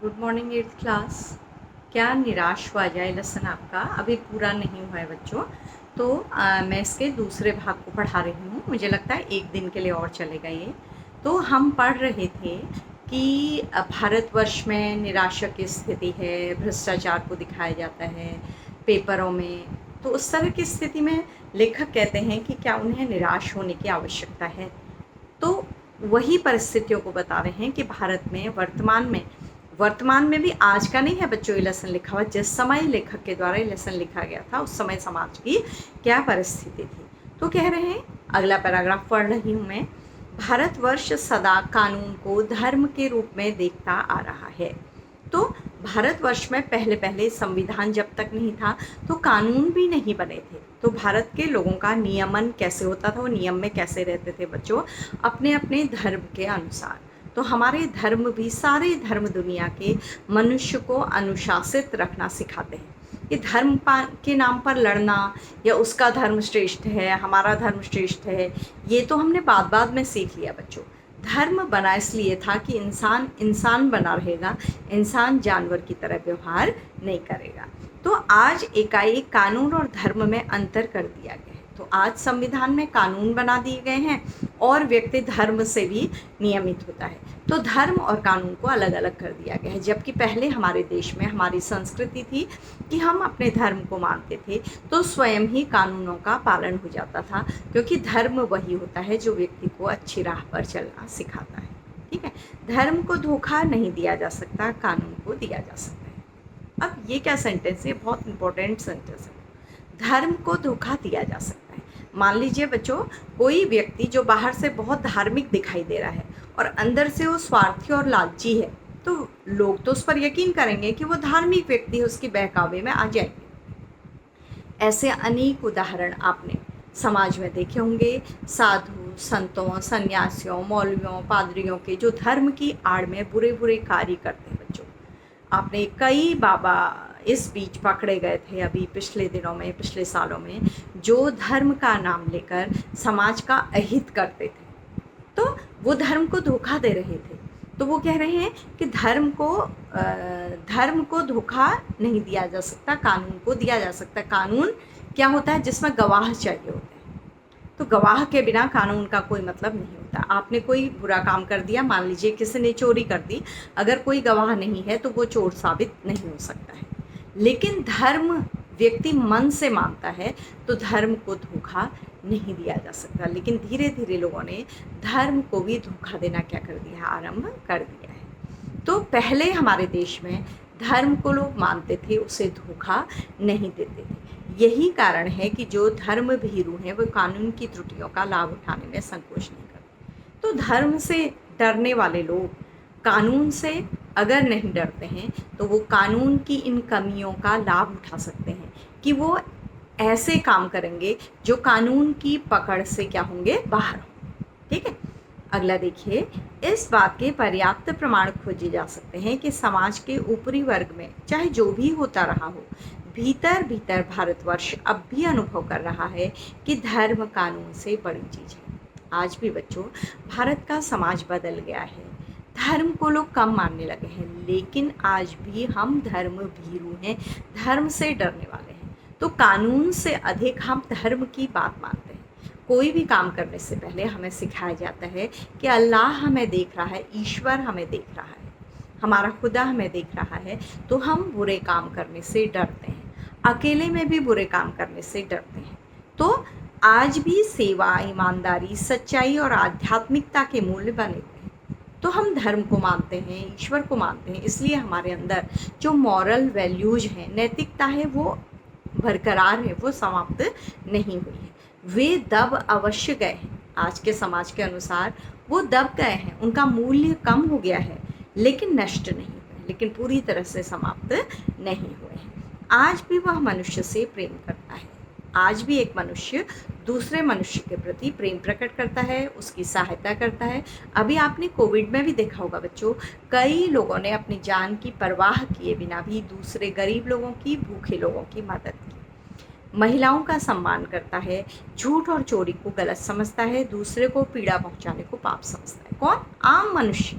Good morning eighth class. क्या निराश हुआ जाए लेसन आपका अभी पूरा नहीं हुआ है बच्चों। तो मैं इसके दूसरे भाग को पढ़ा रही हूँ। मुझे लगता है एक दिन के लिए और चलेगा ये। तो हम पढ़ रहे थे कि भारतवर्ष में निराशा की स्थिति है, भ्रष्टाचार को दिखाया जाता है पेपरों में। तो उस तरह की स्थिति में लेखक कहते हैं कि क्या उन्हें निराश होने की आवश्यकता है। तो वही परिस्थितियों को बता रहे हैं कि भारत में वर्तमान में भी आज का नहीं है बच्चों ये लेसन लिखा हुआ, जिस समय लेखक के द्वारा ये लेसन लिखा गया था उस समय समाज की क्या परिस्थिति थी। तो कह रहे हैं, अगला पैराग्राफ पढ़ रही हूँ मैं। भारतवर्ष सदा कानून को धर्म के रूप में देखता आ रहा है। तो भारतवर्ष में पहले पहले संविधान जब तक नहीं था तो कानून भी नहीं बने थे। तो भारत के लोगों का नियमन कैसे होता था, वो नियम में कैसे रहते थे बच्चों, अपने अपने धर्म के अनुसार। तो हमारे धर्म भी सारे धर्म दुनिया के मनुष्य को अनुशासित रखना सिखाते हैं। ये धर्म के नाम पर लड़ना या उसका धर्म श्रेष्ठ है हमारा धर्म श्रेष्ठ है, ये तो हमने बाद में सीख लिया बच्चों। धर्म बना इसलिए था कि इंसान इंसान बना रहेगा, इंसान जानवर की तरह व्यवहार नहीं करेगा। तो आज एकाएक कानून और धर्म में अंतर कर दिया गया है। तो आज संविधान में कानून बना दिए गए हैं और व्यक्ति धर्म से भी नियमित होता है। तो धर्म और कानून को अलग अलग कर दिया गया है। जबकि पहले हमारे देश में हमारी संस्कृति थी कि हम अपने धर्म को मानते थे तो स्वयं ही कानूनों का पालन हो जाता था, क्योंकि धर्म वही होता है जो व्यक्ति को अच्छी राह पर चलना सिखाता है। ठीक है, धर्म को धोखा नहीं दिया जा सकता, कानून को दिया जा सकता है। अब ये क्या सेंटेंस है, बहुत इंपॉर्टेंट सेंटेंस है। धर्म को धोखा दिया जा सकता है। मान लीजिए बच्चों, कोई व्यक्ति जो बाहर से बहुत धार्मिक दिखाई दे रहा है और अंदर से वो स्वार्थी और लालची है, तो लोग तो उस पर यकीन करेंगे कि वो धार्मिक व्यक्ति है, उसकी बहकावे में आ जाएंगे। ऐसे अनेक उदाहरण आपने समाज में देखे होंगे। साधु संतों, सन्यासियों, मौलवियों, पादरियों के जो धर्म की आड़ में बुरे बुरे कार्य करते हैं बच्चों। आपने कई बाबा इस बीच पकड़े गए थे अभी पिछले दिनों में, पिछले सालों में, जो धर्म का नाम लेकर समाज का अहित करते थे। तो वो धर्म को धोखा दे रहे थे। तो वो कह रहे हैं कि धर्म को धोखा नहीं दिया जा सकता, कानून को दिया जा सकता। कानून क्या होता है, जिसमें गवाह चाहिए होते हैं। तो गवाह के बिना कानून का कोई मतलब नहीं होता। आपने कोई बुरा काम कर दिया, मान लीजिए किसी ने चोरी कर दी, अगर कोई गवाह नहीं है तो वो चोर साबित नहीं हो सकता है। लेकिन धर्म व्यक्ति मन से मानता है तो धर्म को धोखा नहीं दिया जा सकता। लेकिन धीरे धीरे लोगों ने धर्म को भी धोखा देना क्या कर दिया है, आरंभ कर दिया है। तो पहले हमारे देश में धर्म को लोग मानते थे, उसे धोखा नहीं देते थे। यही कारण है कि जो धर्म भीरू हैं वो कानून की त्रुटियों का लाभ उठाने में संकोच नहीं करते। तो धर्म से डरने वाले लोग कानून से अगर नहीं डरते हैं तो वो कानून की इन कमियों का लाभ उठा सकते हैं कि वो ऐसे काम करेंगे जो कानून की पकड़ से क्या होंगे, बाहर हों। ठीक है, अगला देखिए। इस बात के पर्याप्त प्रमाण खोजे जा सकते हैं कि समाज के ऊपरी वर्ग में चाहे जो भी होता रहा हो, भीतर भीतर भारतवर्ष अब भी अनुभव कर रहा है कि धर्म कानून से बड़ी चीज़ है। आज भी बच्चों भारत का समाज बदल गया है, धर्म को लोग कम मानने लगे हैं, लेकिन आज भी हम धर्म भीरू हैं, धर्म से डरने वाले हैं। तो कानून से अधिक हम धर्म की बात मानते हैं। कोई भी काम करने से पहले हमें सिखाया जाता है कि अल्लाह हमें देख रहा है, ईश्वर हमें देख रहा है, हमारा खुदा हमें देख रहा है। तो हम बुरे काम करने से डरते हैं, अकेले में भी बुरे काम करने से डरते हैं। तो आज भी सेवा, ईमानदारी, सच्चाई और आध्यात्मिकता के मूल्य बने हुए हैं। तो हम धर्म को मानते हैं, ईश्वर को मानते हैं, इसलिए हमारे अंदर जो मॉरल वैल्यूज हैं, नैतिकता है, वो बरकरार है, वो समाप्त नहीं हुई है। वे दब अवश्य गए हैं, आज के समाज के अनुसार वो दब गए हैं, उनका मूल्य कम हो गया है, लेकिन नष्ट नहीं हुए, लेकिन पूरी तरह से समाप्त नहीं हुए हैं। आज भी वह मनुष्य से प्रेम करता है। आज भी एक मनुष्य दूसरे मनुष्य के प्रति प्रेम प्रकट करता है, उसकी सहायता करता है। अभी आपने कोविड में भी देखा होगा बच्चों, कई लोगों ने अपनी जान की परवाह किए बिना भी दूसरे गरीब लोगों की, भूखे लोगों की मदद की। महिलाओं का सम्मान करता है, झूठ और चोरी को गलत समझता है, दूसरे को पीड़ा पहुंचाने को पाप समझता है। कौन? आम मनुष्य।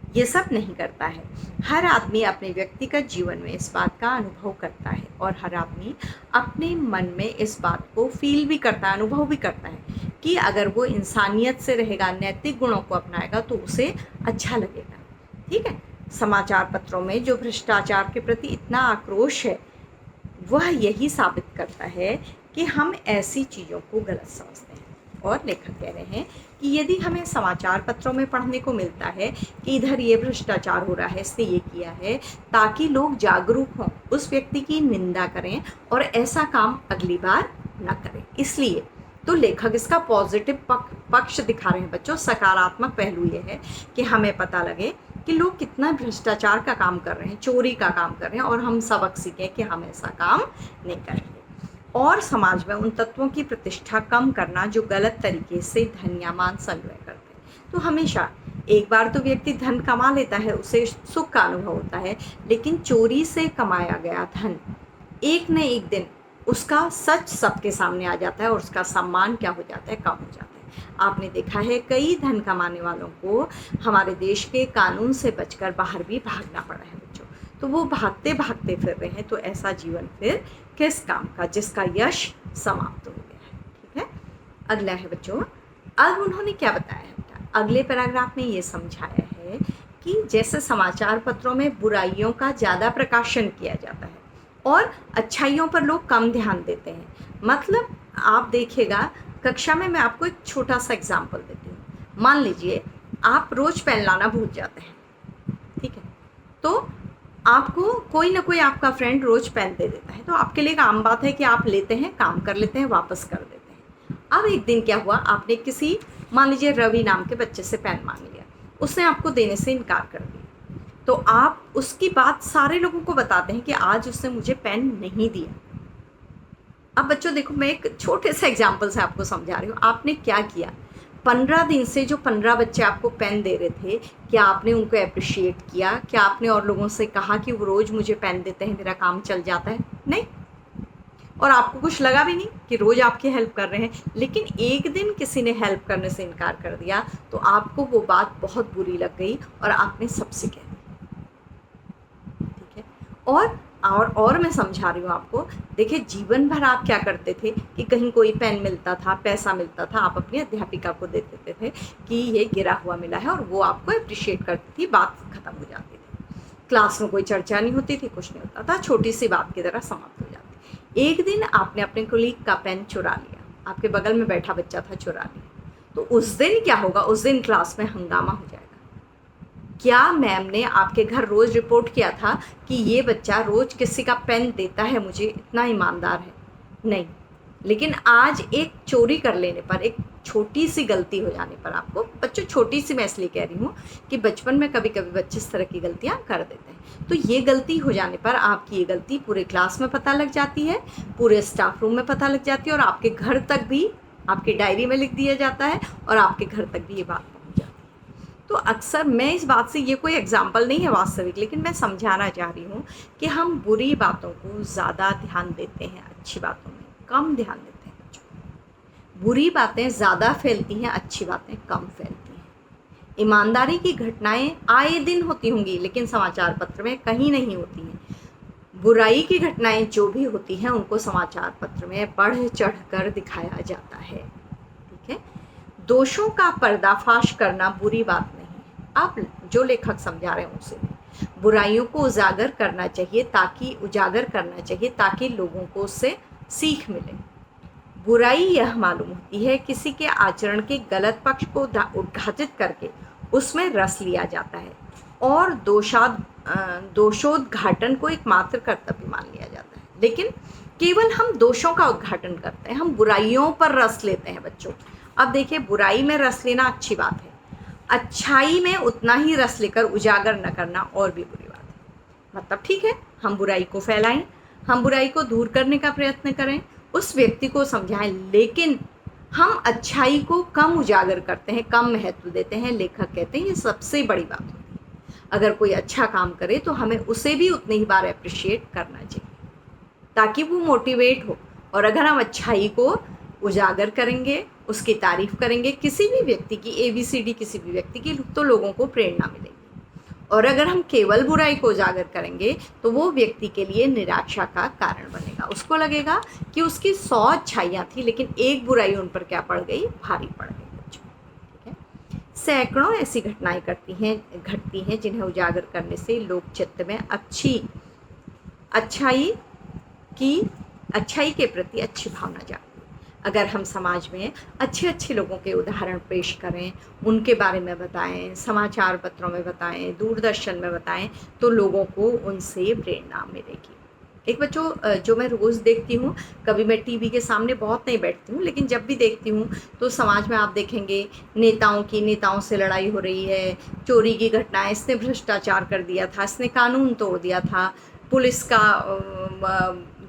ये सब नहीं करता है। हर आदमी अपने व्यक्तिगत जीवन में इस बात का अनुभव करता है और हर आदमी अपने मन में इस बात को फ़ील भी करता है, अनुभव भी करता है कि अगर वो इंसानियत से रहेगा, नैतिक गुणों को अपनाएगा तो उसे अच्छा लगेगा। ठीक है? समाचार पत्रों में जो भ्रष्टाचार के प्रति इतना आक्रोश है, वह यही साबित करता है कि हम ऐसी चीज़ों को गलत समझते हैं। और लेखक कह रहे हैं कि यदि हमें समाचार पत्रों में पढ़ने को मिलता है कि इधर ये भ्रष्टाचार हो रहा है, इसने ये किया है, ताकि लोग जागरूक हों, उस व्यक्ति की निंदा करें और ऐसा काम अगली बार न करें। इसलिए तो लेखक इसका पॉजिटिव पक्ष दिखा रहे हैं बच्चों, सकारात्मक पहलू ये है कि हमें पता लगे कि लोग कितना भ्रष्टाचार का काम कर रहे हैं, चोरी का काम कर रहे हैं, और हम सबक सीखें कि हम ऐसा काम नहीं करेंगे। और समाज में उन तत्वों की प्रतिष्ठा कम करना जो गलत तरीके से धन या मान संग्रह करते हैं। तो हमेशा एक बार तो व्यक्ति धन कमा लेता है, उसे सुख का अनुभव होता है, लेकिन चोरी से कमाया गया धन एक न एक दिन उसका सच सबके सामने आ जाता है और उसका सम्मान क्या हो जाता है, कम हो जाता है। आपने देखा है कई धन कमाने वालों को हमारे देश के कानून से बचकर बाहर भी भागना पड़ा है बच्चों। तो वो भागते भागते फिर रहे हैं, तो ऐसा जीवन फिर किस काम का जिसका यश समाप्त हो गया है। ठीक है, अगला है बच्चों, अब उन्होंने क्या बताया है बेटा, अगले पैराग्राफ में ये समझाया है कि जैसे समाचार पत्रों में बुराइयों का ज़्यादा प्रकाशन किया जाता है और अच्छाइयों पर लोग कम ध्यान देते हैं। मतलब आप देखिएगा, कक्षा में मैं आपको एक छोटा सा एग्जाम्पल देती हूँ। मान लीजिए आप रोज़ पेन लाना भूल जाते हैं, ठीक है, तो आपको कोई ना कोई आपका फ्रेंड रोज़ पेन दे देता है, तो आपके लिए एक आम बात है कि आप लेते हैं, काम कर लेते हैं, वापस कर देते हैं। अब एक दिन क्या हुआ, आपने किसी, मान लीजिए रवि नाम के बच्चे से पेन मांग लिया, उसने आपको देने से इनकार कर दिया, तो आप उसकी बात सारे लोगों को बताते हैं कि आज उसने मुझे पेन नहीं दिया। अब बच्चों देखो, मैं एक छोटे से एग्जाम्पल से आपको समझा रही हूँ। आपने क्या किया, 15 दिन से जो 15 बच्चे आपको पेन दे रहे थे, क्या आपने उनको अप्रिशिएट किया? क्या आपने और लोगों से कहा कि वो रोज़ मुझे पेन देते हैं, मेरा काम चल जाता है? नहीं। और आपको कुछ लगा भी नहीं कि रोज़ आपकी हेल्प कर रहे हैं। लेकिन एक दिन किसी ने हेल्प करने से इनकार कर दिया, तो आपको वो बात बहुत बुरी लग गई और आपने सबसे कह दी। ठीक है, और मैं समझा रही हूँ आपको। देखिए, जीवन भर आप क्या करते थे कि कहीं कोई पेन मिलता था, पैसा मिलता था, आप अपनी अध्यापिका को दे देते थे कि ये गिरा हुआ मिला है, और वो आपको अप्रिशिएट करती थी, बात खत्म हो जाती थी। क्लास में कोई चर्चा नहीं होती थी, कुछ नहीं होता था, छोटी सी बात की तरह समाप्त हो जाती। एक दिन आपने अपने कोलीग का पेन चुरा लिया, आपके बगल में बैठा बच्चा था, चुरा लिया, तो उस दिन क्या होगा, उस दिन क्लास में हंगामा हो जाएगा। क्या मैम ने आपके घर रोज़ रिपोर्ट किया था कि ये बच्चा रोज़ किसी का पेन देता है, मुझे इतना ईमानदार है? नहीं। लेकिन आज एक चोरी कर लेने पर, एक छोटी सी गलती हो जाने पर, आपको बच्चों छोटी सी मैं इसलिए कह रही हूँ कि बचपन में कभी कभी बच्चे इस तरह की गलतियाँ कर देते हैं, तो ये गलती हो जाने पर आपकी ये गलती पूरे क्लास में पता लग जाती है, पूरे स्टाफ रूम में पता लग जाती है, और आपके घर तक भी, आपकी डायरी में लिख दिया जाता है, और आपके घर तक भी ये बात। तो अक्सर मैं इस बात से, ये कोई एग्जाम्पल नहीं है वास्तविक, लेकिन मैं समझाना चाह रही हूँ कि हम बुरी बातों को ज़्यादा ध्यान देते हैं, अच्छी बातों में कम ध्यान देते हैं बच्चों। बुरी बातें ज़्यादा फैलती हैं, अच्छी बातें कम फैलती हैं। ईमानदारी की घटनाएं आए दिन होती होंगी, लेकिन समाचार पत्र में कहीं नहीं होती हैं। बुराई की घटनाएं जो भी होती हैं, उनको समाचार पत्र में बढ़ चढ़ कर दिखाया जाता है। ठीक है, दोषों का पर्दाफाश करना बुरी बात नहीं है। आप जो लेखक समझा रहे हैं उसे, बुराइयों को उजागर करना चाहिए, ताकि लोगों को उससे सीख मिले। बुराई यह मालूम होती है किसी के आचरण के गलत पक्ष को उद्घाटित करके उसमें रस लिया जाता है, और दोषोद्घाटन को एकमात्र कर्तव्य मान लिया जाता है। लेकिन केवल हम दोषों का उद्घाटन करते हैं, हम बुराइयों पर रस लेते हैं बच्चों। अब देखिए, बुराई में रस लेना अच्छी बात है, अच्छाई में उतना ही रस लेकर उजागर न करना और भी बुरी बात है। मतलब ठीक है, हम बुराई को फैलाएं, हम बुराई को दूर करने का प्रयत्न करें, उस व्यक्ति को समझाएं, लेकिन हम अच्छाई को कम उजागर करते हैं, कम महत्व देते हैं। लेखक कहते हैं ये सबसे बड़ी बात होती है। अगर कोई अच्छा काम करे तो हमें उसे भी उतनी ही बार अप्रिशिएट करना चाहिए, ताकि वो मोटिवेट हो। और अगर हम अच्छाई को उजागर करेंगे, उसकी तारीफ करेंगे, किसी भी व्यक्ति की, ABCD किसी भी व्यक्ति की, तो लोगों को प्रेरणा मिलेगी। और अगर हम केवल बुराई को उजागर करेंगे तो वो व्यक्ति के लिए निराशा का कारण बनेगा। उसको लगेगा कि उसकी 100 अच्छाइयाँ थी लेकिन एक बुराई उन पर क्या पड़ गई, भारी पड़ गई बच्चों। ठीक है, सैकड़ों ऐसी घटनाएं घटती हैं जिन्हें उजागर करने से लोक चित्त में अच्छाई के प्रति अच्छी भावना जागती है। अगर हम समाज में अच्छे अच्छे लोगों के उदाहरण पेश करें, उनके बारे में बताएं, समाचार पत्रों में बताएं, दूरदर्शन में बताएं, तो लोगों को उनसे प्रेरणा मिलेगी। एक बच्चों, जो मैं रोज़ देखती हूँ, कभी मैं टीवी के सामने बहुत नहीं बैठती हूँ, लेकिन जब भी देखती हूँ तो समाज में आप देखेंगे नेताओं से लड़ाई हो रही है, चोरी की घटनाएं, इसने भ्रष्टाचार कर दिया था, इसने कानून तोड़ दिया था, पुलिस का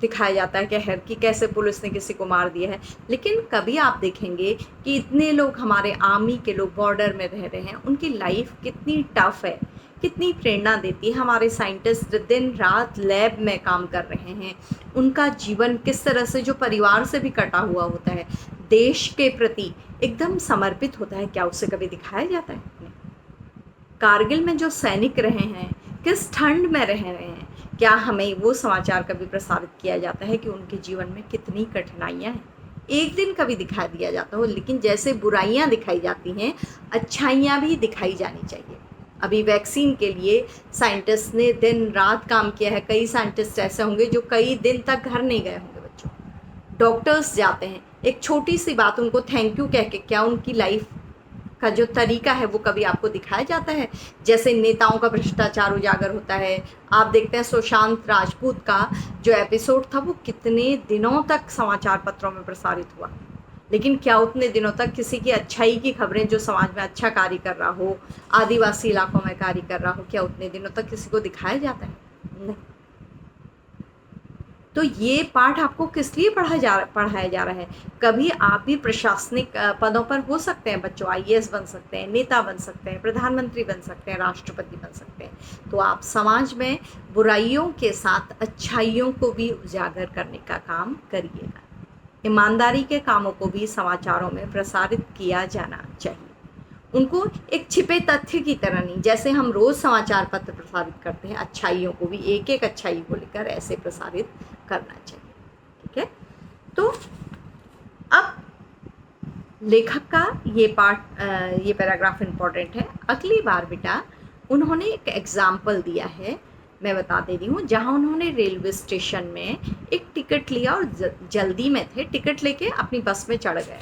दिखाया जाता है कि कैसे पुलिस ने किसी को मार दिया है। लेकिन कभी आप देखेंगे कि इतने लोग, हमारे आर्मी के लोग बॉर्डर में रह रहे हैं, उनकी लाइफ कितनी टफ है, कितनी प्रेरणा देती है। हमारे साइंटिस्ट दिन रात लैब में काम कर रहे हैं, उनका जीवन किस तरह से, जो परिवार से भी कटा हुआ होता है, देश के प्रति एकदम समर्पित होता है, क्या उसे कभी दिखाया जाता है? कारगिल में जो सैनिक रहे हैं, किस ठंड में रह रहे हैं, क्या हमें वो समाचार कभी प्रसारित किया जाता है कि उनके जीवन में कितनी कठिनाइयाँ हैं? एक दिन कभी दिखा दिया जाता हो। लेकिन जैसे बुराइयाँ दिखाई जाती हैं, अच्छाइयाँ भी दिखाई जानी चाहिए। अभी वैक्सीन के लिए साइंटिस्ट ने दिन रात काम किया है। कई साइंटिस्ट ऐसे होंगे जो कई दिन तक घर नहीं गए होंगे बच्चों। डॉक्टर्स जाते हैं, एक छोटी सी बात उनको थैंक यू कह के, क्या उनकी लाइफ का जो तरीका है वो कभी आपको दिखाया जाता है? जैसे नेताओं का भ्रष्टाचार उजागर होता है। आप देखते हैं सुशांत राजपूत का जो एपिसोड था वो कितने दिनों तक समाचार पत्रों में प्रसारित हुआ, लेकिन क्या उतने दिनों तक किसी की अच्छाई की खबरें, जो समाज में अच्छा कार्य कर रहा हो, आदिवासी इलाकों में कार्य कर रहा हो, क्या उतने दिनों तक किसी को दिखाया जाता है? नहीं। तो ये पाठ आपको किस लिए पढ़ाया जा रहा है? कभी आप भी प्रशासनिक पदों पर हो सकते हैं बच्चों, आईएएस बन सकते हैं, नेता बन सकते हैं, प्रधानमंत्री बन सकते हैं, राष्ट्रपति बन सकते हैं। तो आप समाज में बुराइयों के साथ अच्छाइयों को भी उजागर करने का काम करिएगा। ईमानदारी के कामों को भी समाचारों में प्रसारित किया जाना चाहिए, उनको एक छिपे तथ्य की तरह नहीं। जैसे हम रोज़ समाचार पत्र प्रसारित करते हैं, अच्छाइयों को भी एक एक अच्छाई को लेकर ऐसे प्रसारित करना चाहिए। ठीक है, तो अब लेखक का ये पैराग्राफ इम्पोर्टेंट है। अगली बार बेटा उन्होंने एक एग्जाम्पल दिया है, मैं बता दे रही हूँ, जहाँ उन्होंने रेलवे स्टेशन में एक टिकट लिया और जल्दी में थे, टिकट लेके अपनी बस में चढ़ गए।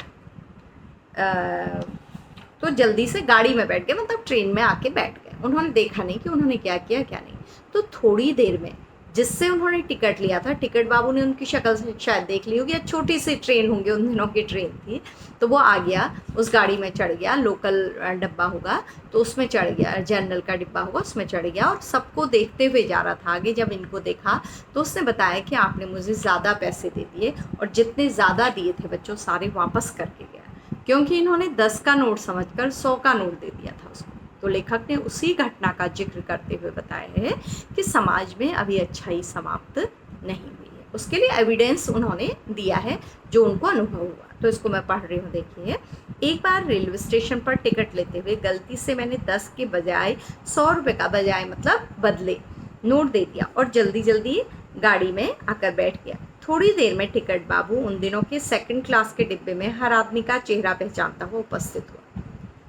तो जल्दी से गाड़ी में बैठ गए, मतलब ट्रेन में आके बैठ गए। उन्होंने देखा नहीं कि उन्होंने क्या किया क्या नहीं। तो थोड़ी देर में जिससे उन्होंने टिकट लिया था, टिकट बाबू ने उनकी शक्ल से शायद देख ली होगी, छोटी सी ट्रेन होंगी, उन दिनों की ट्रेन थी, तो वो आ गया, उस गाड़ी में चढ़ गया। लोकल डब्बा होगा तो उसमें चढ़ गया, जनरल का डिब्बा होगा उसमें चढ़ गया, और सबको देखते हुए जा रहा था आगे। जब इनको देखा तो उसने बताया कि आपने मुझे ज़्यादा पैसे दे दिए, और जितने ज़्यादा दिए थे बच्चों सारे वापस करके गया, क्योंकि इन्होंने 10 का नोट समझकर 100 का नोट दे दिया था उसको। तो लेखक ने उसी घटना का जिक्र करते हुए बताया है कि समाज में अभी अच्छाई समाप्त नहीं हुई है। उसके लिए एविडेंस उन्होंने दिया है जो उनको अनुभव हुआ। तो इसको मैं पढ़ रही हूँ, देखिए। एक बार रेलवे स्टेशन पर टिकट लेते हुए गलती से मैंने 10 के बजाय 100 रुपये का, बजाय मतलब बदले, नोट दे दिया और जल्दी जल्दी गाड़ी में आकर बैठ गया। थोड़ी देर में टिकट बाबू उन दिनों के सेकंड क्लास के डिब्बे में हर आदमी का चेहरा पहचानता हुआ उपस्थित हुआ।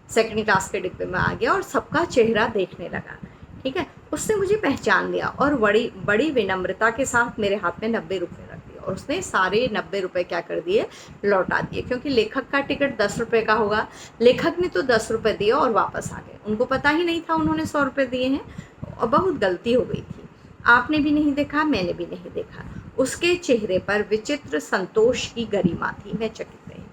सेकंड क्लास के डिब्बे में आ गया और सबका चेहरा देखने लगा। ठीक है, उसने मुझे पहचान लिया और बड़ी बड़ी विनम्रता के साथ मेरे हाथ में 90 रुपये रख दिए, और उसने सारे 90 रुपये क्या कर दिए, लौटा दिए। क्योंकि लेखक का टिकट 10 रुपये का होगा, लेखक ने तो 10 रुपये दिए और वापस आ गए। उनको पता ही नहीं था उन्होंने 100 रुपये दिए हैं, और बहुत गलती हो गई थी। आपने भी नहीं देखा, मैंने भी नहीं देखा। उसके चेहरे पर विचित्र संतोष की गरिमा थी। मैं चकित रही,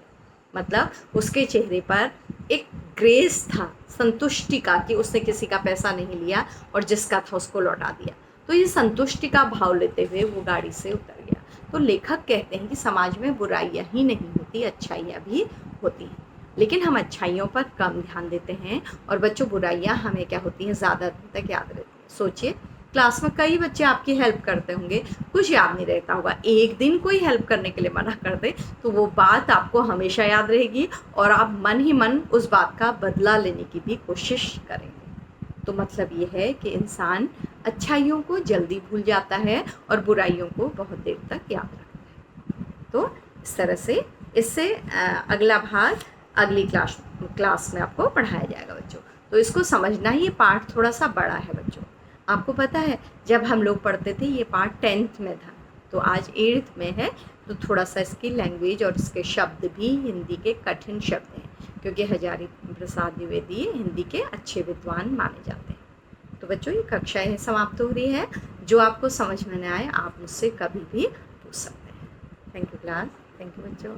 मतलब उसके चेहरे पर एक ग्रेस था, संतुष्टि का, कि उसने किसी का पैसा नहीं लिया और जिसका था उसको लौटा दिया। तो ये संतुष्टि का भाव लेते हुए वो गाड़ी से उतर गया। तो लेखक कहते हैं कि समाज में बुराइयां ही नहीं होती, अच्छाइयाँ भी होती हैं, लेकिन हम अच्छाइयों पर कम ध्यान देते हैं, और बच्चों बुराइयां हमें क्या होती हैं, ज़्यादा दिन तक याद रहती हैं। सोचिए, क्लास में कई बच्चे आपकी हेल्प करते होंगे, कुछ याद नहीं रहता होगा। एक दिन कोई हेल्प करने के लिए मना कर दे तो वो बात आपको हमेशा याद रहेगी, और आप मन ही मन उस बात का बदला लेने की भी कोशिश करेंगे। तो मतलब ये है कि इंसान अच्छाइयों को जल्दी भूल जाता है और बुराइयों को बहुत देर तक याद रखता है। तो इस तरह से इससे अगला भाग अगली क्लास में आपको पढ़ाया जाएगा बच्चों। तो इसको समझना ही, ये पार्ट थोड़ा सा बड़ा है बच्चों। आपको पता है जब हम लोग पढ़ते थे ये पार्ट 10th में था, तो आज 8th में है, तो थोड़ा सा इसकी लैंग्वेज और इसके शब्द भी हिंदी के कठिन शब्द हैं, क्योंकि हजारी प्रसाद द्विवेदी हिंदी के अच्छे विद्वान माने जाते हैं। तो बच्चों ये कक्षा यह समाप्त हो रही है। जो आपको समझ में न आए आप मुझसे कभी भी पूछ सकते हैं। Thank you class, thank you बच्चों।